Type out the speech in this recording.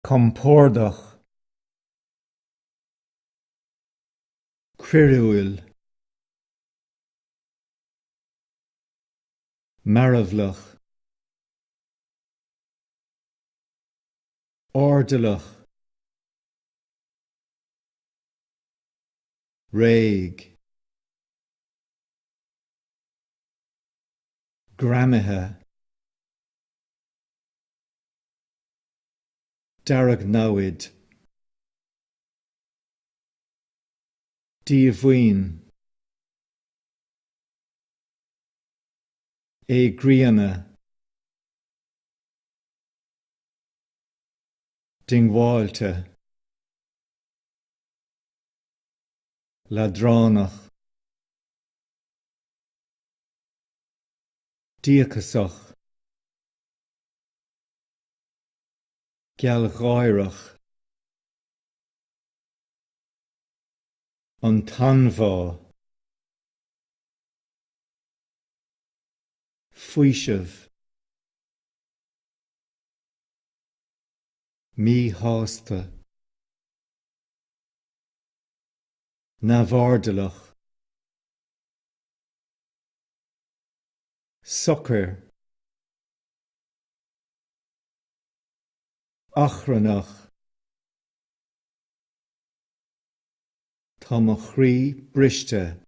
Compordach, Criruil, Maravlach, Ordalach, Raig, Gramaha, Daragnawid, Diavween, Griana, Dingwalta, Ladranach, Diakasach, Galghairach, Antanva, Fuishav, Mi Hasta, Navardalach, Sucker, Achranach, Tamachri Brishta,